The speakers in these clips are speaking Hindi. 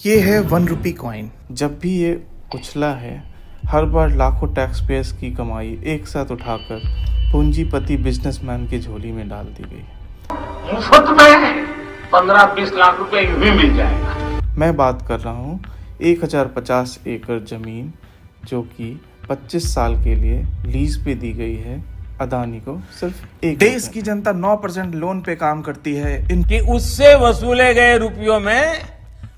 ये है 1 रुपी कॉइन। जब भी ये उछला है, हर बार लाखों टैक्स पेयर्स की कमाई एक साथ उठाकर पूंजीपति बिजनेसमैन की झोली में डाल दी गई। मुफ्त में 15-20 लाख रुपए भी मिल जाएगा। मैं बात कर रहा हूँ 1050 एकड़ जमीन जो कि 25 साल के लिए लीज पे दी गई है अदानी को। सिर्फ एक देश की जनता 9% लोन पे काम करती है। कि उससे वसूले गए रुपयों में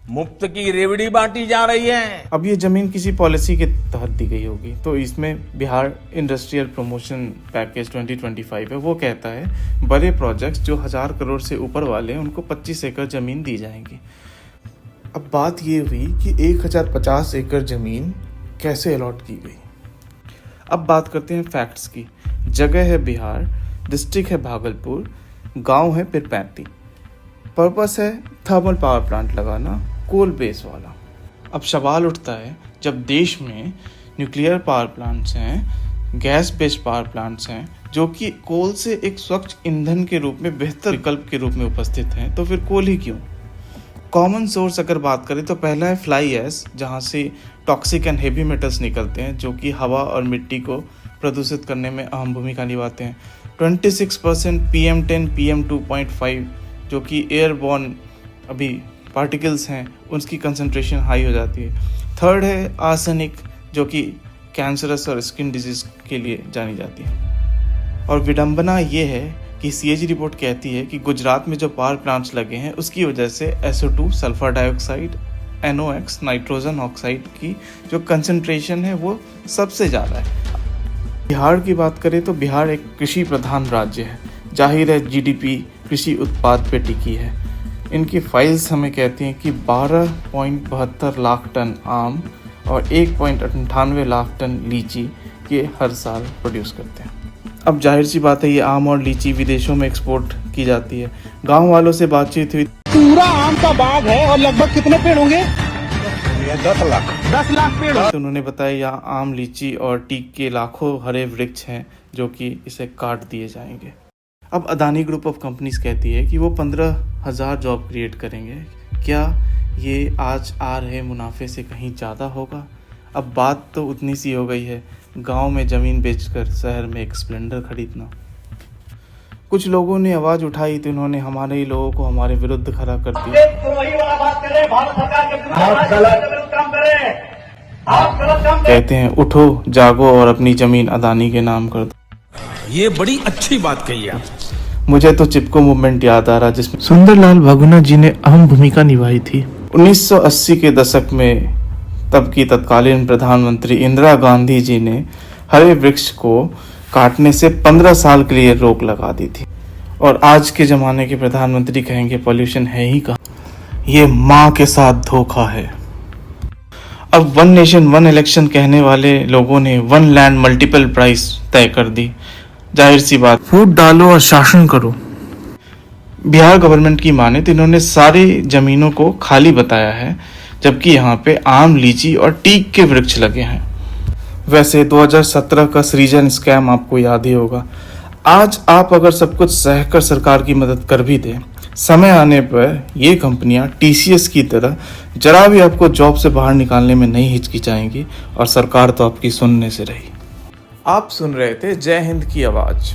मुफ्त की रेवड़ी बांटी जा रही है। अब ये जमीन किसी पॉलिसी के तहत दी गई होगी, तो इसमें बिहार इंडस्ट्रियल प्रमोशन पैकेज 2025 है। वो कहता है बड़े प्रोजेक्ट्स जो 1000 करोड़ से ऊपर वाले हैं उनको 25 एकड़ जमीन दी जाएगी। अब बात ये हुई कि 1050 एकड़ जमीन कैसे अलॉट की गई। अब बात करते हैं फैक्ट्स की। जगह है बिहार, डिस्ट्रिक्ट है भागलपुर, गांव है पिरपैंती। पर्पस है थर्मल पावर प्लांट लगाना, कोल बेस वाला। अब सवाल उठता है, जब देश में न्यूक्लियर पावर प्लांट्स हैं, गैस बेस्ड पावर प्लांट्स हैं जो कि कोल से एक स्वच्छ ईंधन के रूप में बेहतर विकल्प के रूप में उपस्थित हैं, तो फिर कोल ही क्यों। कॉमन सोर्स अगर बात करें तो पहला है फ्लाई ऐश, जहाँ से टॉक्सिक एंड हेवी मेटल्स निकलते हैं जो कि हवा और मिट्टी को प्रदूषित करने में अहम भूमिका निभाते हैं। 26% PM10 PM2.5 जो कि एयरबॉर्न अभी पार्टिकल्स हैं, उसकी कंसंट्रेशन हाई हो जाती है। थर्ड है आर्सेनिक जो कि कैंसरस और स्किन डिजीज के लिए जानी जाती है। और विडंबना ये है कि CAG रिपोर्ट कहती है कि गुजरात में जो पावर प्लांट्स लगे हैं उसकी वजह से SO2 sulphur dioxide, NOx nitrogen oxide की जो कंसंट्रेशन है वो सबसे ज़्यादा है। बिहार की बात करें तो बिहार एक कृषि प्रधान राज्य है। जाहिर है GDP कृषि उत्पाद पे टिकी है। इनकी फाइल्स हमें कहती हैं कि 12.72 लाख टन आम और 1.98 लाख टन लीची ये हर साल प्रोड्यूस करते हैं। अब जाहिर सी बात है ये आम और लीची विदेशों में एक्सपोर्ट की जाती है। गांव वालों से बातचीत हुई, पूरा आम का बाग है और लगभग कितने पेड़ होंगे? 10 लाख पेड़। तो उन्होंने बताया यहाँ आम, लीची और टीक के लाखों हरे वृक्ष हैं जो कि इसे काट दिए जाएंगे। अब अदानी ग्रुप ऑफ कंपनीज कहती है कि वो 15,000 जॉब क्रिएट करेंगे। क्या ये आज आ रहे मुनाफे से कहीं ज़्यादा होगा? अब बात तो उतनी सी हो गई है, गांव में ज़मीन बेचकर शहर में एक स्प्लेंडर खरीदना। कुछ लोगों ने आवाज़ उठाई तो उन्होंने हमारे ही लोगों को हमारे विरुद्ध खड़ा कर दिया। कहते हैं उठो, जागो और अपनी ज़मीन अदानी के नाम कर दो। ये बड़ी अच्छी बात कही आप। मुझे तो चिपको मूवमेंट याद आ रहा जिसमें सुंदरलाल भगुना जी ने अहम भूमिका निभाई थी। 1980 के दशक में तब की तत्कालीन प्रधानमंत्री इंदिरा गांधी जी ने हरे वृक्ष को काटने से 15 साल के लिए रोक लगा दी थी। और आज के ज़माने के प्रधानमंत्री कहेंगे पॉल्यूशन है ही कहाँ। ये माँ के साथ धोखा है। अब 1 नेशन 1 इलेक्शन कहने वाले लोगों ने 1 लैंड मल्टीपल प्राइस तय कर दी। जाहिर सी बात, वोट डालो और शासन करो। बिहार गवर्नमेंट की माने तो इन्होंने सारी जमीनों को खाली बताया है, जबकि यहाँ पे आम, लीची और टीक के वृक्ष लगे हैं। वैसे 2017 का सृजन स्कैम आपको याद ही होगा। आज आप अगर सब कुछ सहकर सरकार की मदद कर भी दें, समय आने पर ये कंपनियां TCS की तरह जरा भी आपको जॉब से बाहर निकालने में नहीं हिचकिचाएंगी, और सरकार तो आपकी सुनने से रही। आप सुन रहे थे जय हिंद की आवाज़।